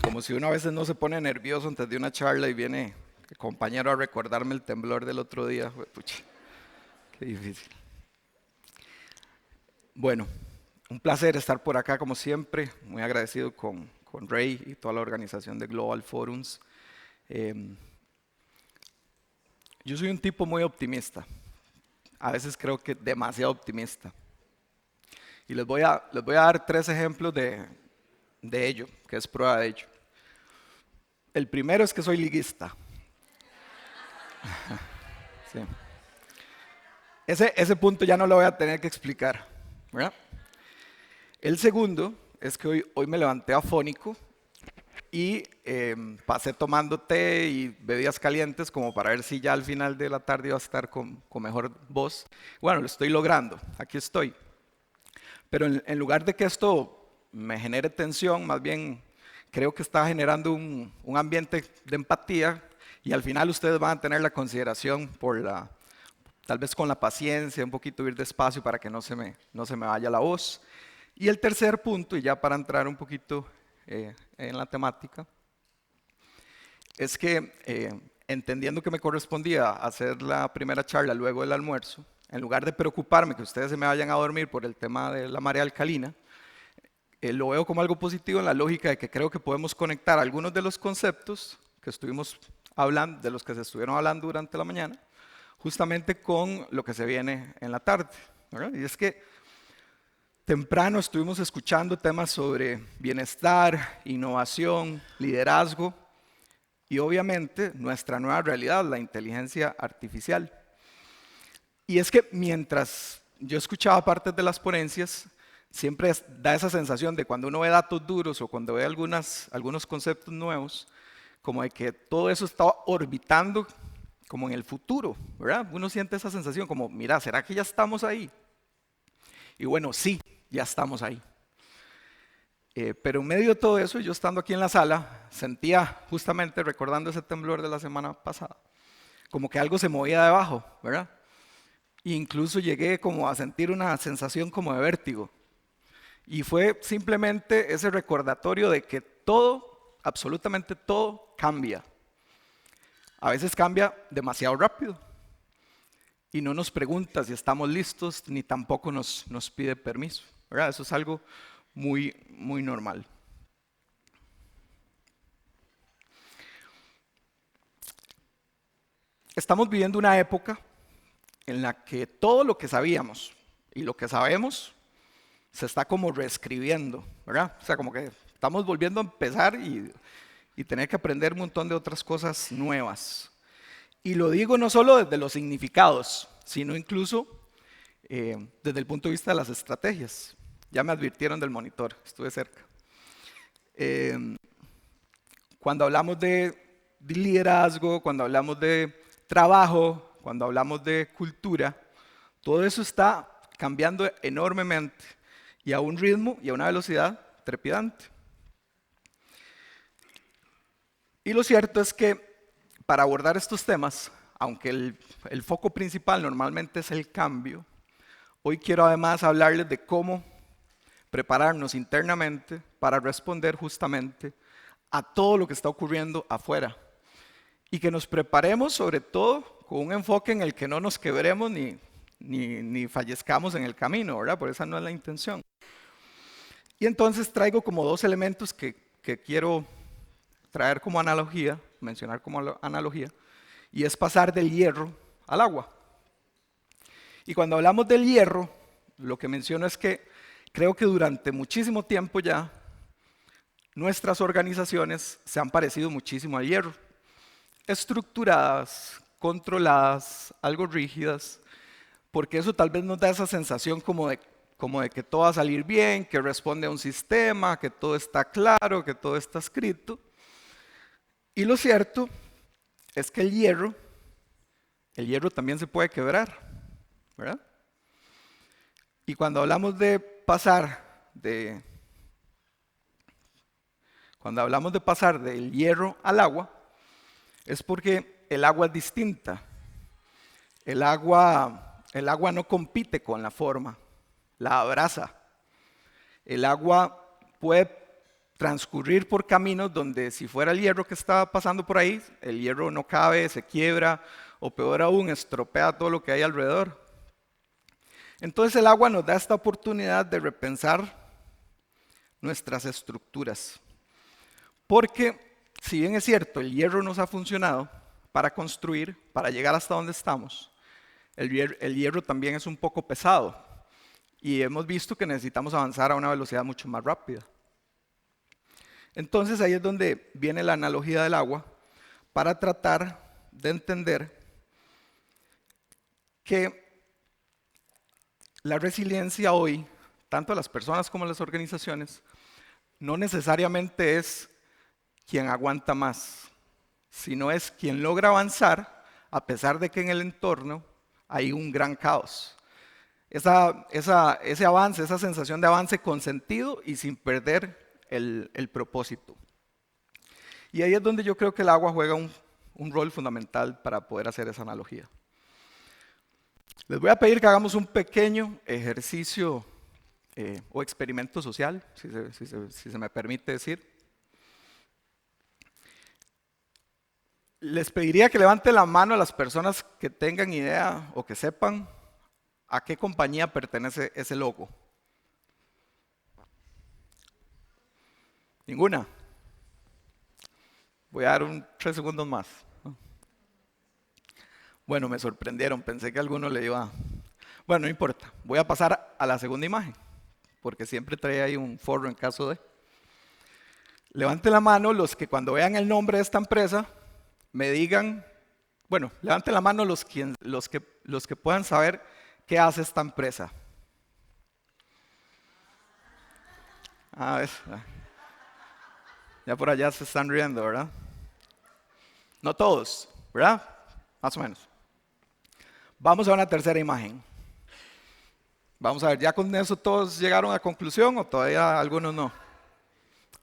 como si uno a veces no se pone nervioso antes de una charla y viene el compañero a recordarme el temblor del otro día. Pucha, qué difícil. Bueno, un placer estar por acá como siempre. Muy agradecido con Ray y toda la organización de Global Forums. Yo soy un tipo muy optimista. A veces creo que demasiado optimista. Y les voy a dar 3 ejemplos de ello, que es prueba de ello. El primero es que soy liguista. Sí. Ese punto ya no lo voy a tener que explicar, ¿verdad? El segundo es que hoy me levanté afónico y pasé tomando té y bebidas calientes como para ver si ya al final de la tarde iba a estar con mejor voz. Bueno, lo estoy logrando, aquí estoy. Pero en lugar de que esto me genere tensión, más bien creo que está generando un ambiente de empatía y al final ustedes van a tener la consideración tal vez con la paciencia, un poquito ir despacio para que no se me vaya la voz. Y el tercer punto, y ya para entrar un poquito en la temática, es que entendiendo que me correspondía hacer la primera charla luego del almuerzo, en lugar de preocuparme que ustedes se me vayan a dormir por el tema de la marea alcalina, lo veo como algo positivo en la lógica de que creo que podemos conectar algunos de los conceptos que estuvimos hablando, de los que se estuvieron hablando durante la mañana, justamente con lo que se viene en la tarde, ¿verdad? Y es que temprano estuvimos escuchando temas sobre bienestar, innovación, liderazgo y obviamente nuestra nueva realidad, la inteligencia artificial. Y es que mientras yo escuchaba partes de las ponencias, siempre da esa sensación de cuando uno ve datos duros o cuando ve algunos conceptos nuevos, como de que todo eso está orbitando como en el futuro, ¿verdad? Uno siente esa sensación como, mira, ¿será que ya estamos ahí? Y bueno, sí, ya estamos ahí. Pero en medio de todo eso, yo estando aquí en la sala, sentía justamente, recordando ese temblor de la semana pasada, como que algo se movía debajo, ¿verdad? E incluso llegué como a sentir una sensación como de vértigo. Y fue simplemente ese recordatorio de que todo, absolutamente todo, cambia. A veces cambia demasiado rápido y no nos pregunta si estamos listos ni tampoco nos pide permiso, ¿verdad? Eso es algo muy, muy normal. Estamos viviendo una época en la que todo lo que sabíamos y lo que sabemos se está como reescribiendo, ¿verdad? O sea, como que estamos volviendo a empezar y tener que aprender un montón de otras cosas nuevas. Y lo digo no solo desde los significados, sino incluso desde el punto de vista de las estrategias. Ya me advirtieron del monitor, estuve cerca. Cuando hablamos de liderazgo, cuando hablamos de trabajo, cuando hablamos de cultura, todo eso está cambiando enormemente y a un ritmo y a una velocidad trepidante. Y lo cierto es que para abordar estos temas, aunque el foco principal normalmente es el cambio, hoy quiero además hablarles de cómo prepararnos internamente para responder justamente a todo lo que está ocurriendo afuera. Y que nos preparemos sobre todo con un enfoque en el que no nos quebremos ni fallezcamos en el camino, ¿verdad? Por esa no es la intención. Y entonces traigo como 2 elementos que quiero traer como analogía, mencionar como analogía, y es pasar del hierro al agua. Y cuando hablamos del hierro, lo que menciono es que creo que durante muchísimo tiempo ya nuestras organizaciones se han parecido muchísimo al hierro. Estructuradas, controladas, algo rígidas, porque eso tal vez nos da esa sensación como de que todo va a salir bien, que responde a un sistema, que todo está claro, que todo está escrito. Y lo cierto es que el hierro también se puede quebrar, ¿verdad? Y cuando hablamos de pasar del hierro al agua, es porque el agua es distinta. El agua no compite con la forma, la abraza. El agua puede transcurrir por caminos donde si fuera el hierro que está pasando por ahí, el hierro no cabe, se quiebra o peor aún, estropea todo lo que hay alrededor. Entonces el agua nos da esta oportunidad de repensar nuestras estructuras. Porque si bien es cierto, el hierro nos ha funcionado para construir, para llegar hasta donde estamos, el hierro también es un poco pesado y hemos visto que necesitamos avanzar a una velocidad mucho más rápida. Entonces ahí es donde viene la analogía del agua para tratar de entender que la resiliencia hoy, tanto a las personas como a las organizaciones, no necesariamente es quien aguanta más, sino es quien logra avanzar a pesar de que en el entorno hay un gran caos. Ese avance, esa sensación de avance con sentido y sin perder el propósito. Y ahí es donde yo creo que el agua juega un rol fundamental para poder hacer esa analogía. Les voy a pedir que hagamos un pequeño ejercicio o experimento social, si se me permite decir. Les pediría que levanten la mano a las personas que tengan idea o que sepan a qué compañía pertenece ese logo. ¿Ninguna? Voy a dar 3 segundos más. Bueno, me sorprendieron, pensé que alguno le iba a... Bueno, no importa, voy a pasar a la segunda imagen, porque siempre trae ahí un forro en caso de... Levanten la mano los que cuando vean el nombre de esta empresa me digan, bueno, levanten la mano los que puedan saber qué hace esta empresa. Ya por allá se están riendo, ¿verdad? No todos, ¿verdad? Más o menos. Vamos a una tercera imagen. Vamos a ver, ¿ya con eso todos llegaron a conclusión o todavía algunos no?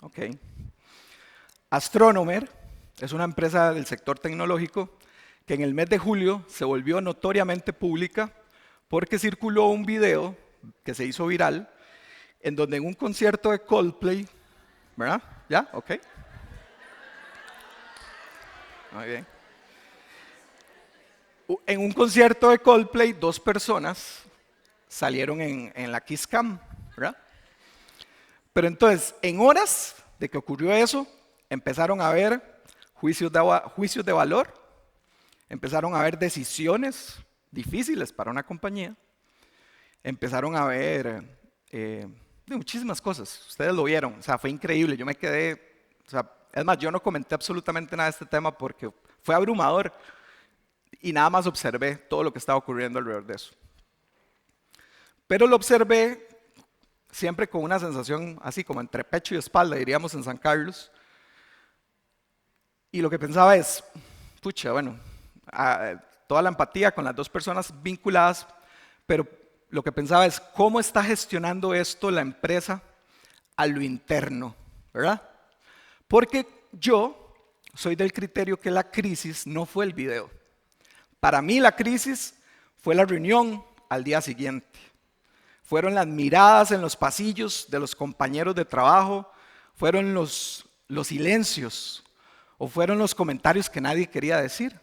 Ok. Astronomer es una empresa del sector tecnológico que en el mes de julio se volvió notoriamente pública porque circuló un video que se hizo viral en donde en un concierto de Coldplay, ¿verdad? ¿Ya? Ok. Muy bien. En un concierto de Coldplay, 2 personas salieron en la Kiss Cam, ¿verdad? Pero entonces, en horas de que ocurrió eso, empezaron a haber juicios de valor, empezaron a haber decisiones difíciles para una compañía, empezaron a haber muchísimas cosas. Ustedes lo vieron, o sea, fue increíble. Yo me quedé, o sea, es más, yo no comenté absolutamente nada de este tema porque fue abrumador y nada más observé todo lo que estaba ocurriendo alrededor de eso. Pero lo observé siempre con una sensación así como entre pecho y espalda, diríamos en San Carlos. Y lo que pensaba es, pucha, bueno, toda la empatía con las 2 personas vinculadas, pero lo que pensaba es, ¿cómo está gestionando esto la empresa a lo interno? ¿Verdad? Porque yo soy del criterio que la crisis no fue el video. Para mí la crisis fue la reunión al día siguiente. Fueron las miradas en los pasillos de los compañeros de trabajo, fueron los silencios o fueron los comentarios que nadie quería decir.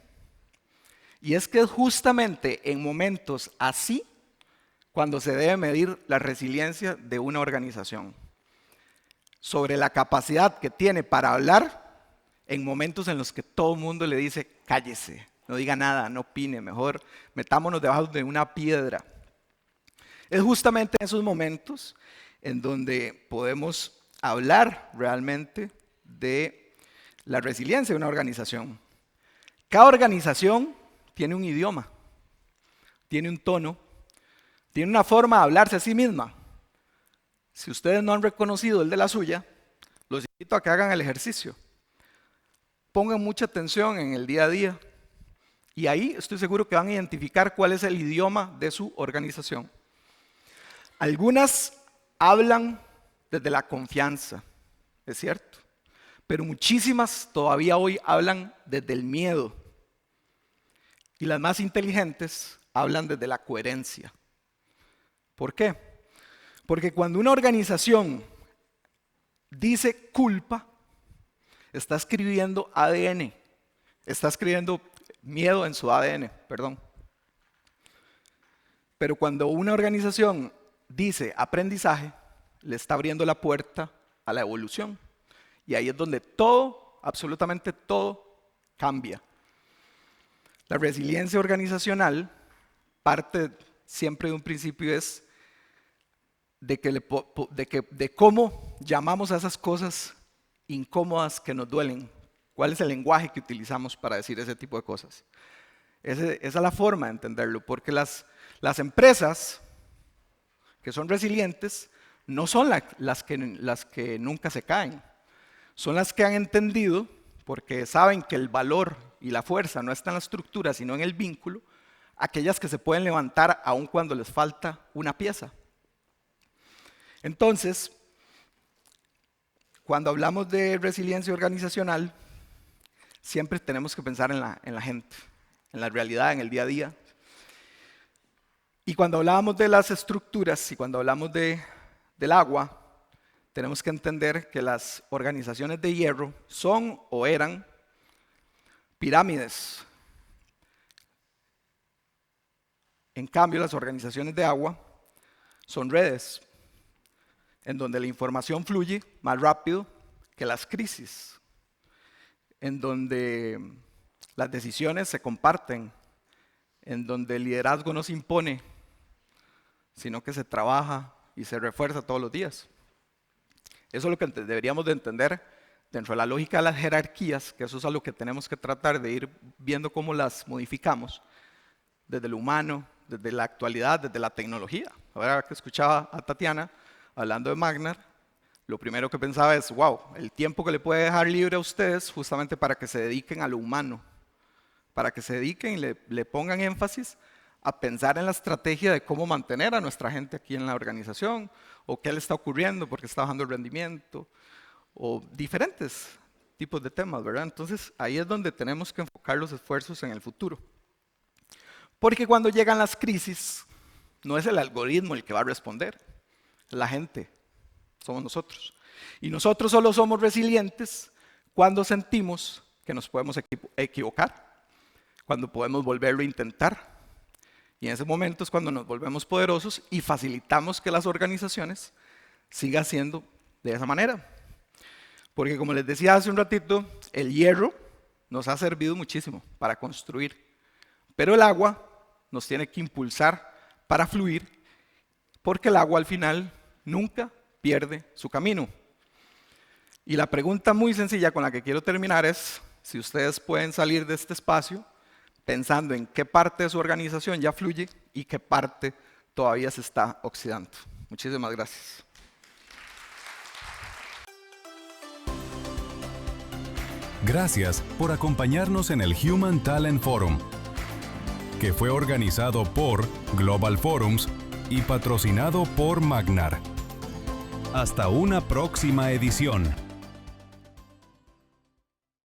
Y es que es justamente en momentos así cuando se debe medir la resiliencia de una organización. Sobre la capacidad que tiene para hablar en momentos en los que todo el mundo le dice, cállese, no diga nada, no opine, mejor metámonos debajo de una piedra. Es justamente en esos momentos en donde podemos hablar realmente de la resiliencia de una organización. Cada organización tiene un idioma, tiene un tono, tiene una forma de hablarse a sí misma. Si ustedes no han reconocido el de la suya, los invito a que hagan el ejercicio. Pongan mucha atención en el día a día y ahí estoy seguro que van a identificar cuál es el idioma de su organización. Algunas hablan desde la confianza, es cierto, pero muchísimas todavía hoy hablan desde el miedo. Y las más inteligentes hablan desde la coherencia. ¿Por qué? Porque cuando una organización dice culpa, está escribiendo ADN, está escribiendo miedo en su ADN, perdón. Pero cuando una organización dice aprendizaje, le está abriendo la puerta a la evolución. Y ahí es donde todo, absolutamente todo, cambia. La resiliencia organizacional parte siempre de un principio es de cómo llamamos a esas cosas incómodas que nos duelen. ¿Cuál es el lenguaje que utilizamos para decir ese tipo de cosas? Esa es la forma de entenderlo, porque las empresas que son resilientes no son las que nunca se caen, son las que han entendido, porque saben que el valor y la fuerza no está en la estructura, sino en el vínculo, aquellas que se pueden levantar aun cuando les falta una pieza. Entonces, cuando hablamos de resiliencia organizacional, siempre tenemos que pensar en la gente, en la realidad, en el día a día. Y cuando hablábamos de las estructuras y cuando hablamos del agua, tenemos que entender que las organizaciones de hierro son o eran pirámides. En cambio, las organizaciones de agua son redes, en donde la información fluye más rápido que las crisis, en donde las decisiones se comparten, en donde el liderazgo no se impone, sino que se trabaja y se refuerza todos los días. Eso es lo que deberíamos de entender dentro de la lógica de las jerarquías, que eso es a lo que tenemos que tratar de ir viendo cómo las modificamos, desde lo humano, desde la actualidad, desde la tecnología. Ahora que escuchaba a Tatiana hablando de Magnar, lo primero que pensaba es, wow, el tiempo que le puede dejar libre a ustedes justamente para que se dediquen a lo humano, para que se dediquen y le pongan énfasis a pensar en la estrategia de cómo mantener a nuestra gente aquí en la organización, o qué le está ocurriendo, porque está bajando el rendimiento, o diferentes tipos de temas, ¿verdad? Entonces, ahí es donde tenemos que enfocar los esfuerzos en el futuro. Porque cuando llegan las crisis, no es el algoritmo el que va a responder, la gente, somos nosotros. Y nosotros solo somos resilientes cuando sentimos que nos podemos equivocar, cuando podemos volverlo a intentar. Y en ese momento es cuando nos volvemos poderosos y facilitamos que las organizaciones sigan siendo de esa manera. Porque como les decía hace un ratito, el hierro nos ha servido muchísimo para construir, pero el agua nos tiene que impulsar para fluir, porque el agua al final nunca pierde su camino. Y la pregunta muy sencilla con la que quiero terminar es si ustedes pueden salir de este espacio pensando en qué parte de su organización ya fluye y qué parte todavía se está oxidando. Muchísimas gracias. Gracias por acompañarnos en el Human Talent Forum, que fue organizado por Global Forums y patrocinado por Magnar. Hasta una próxima edición.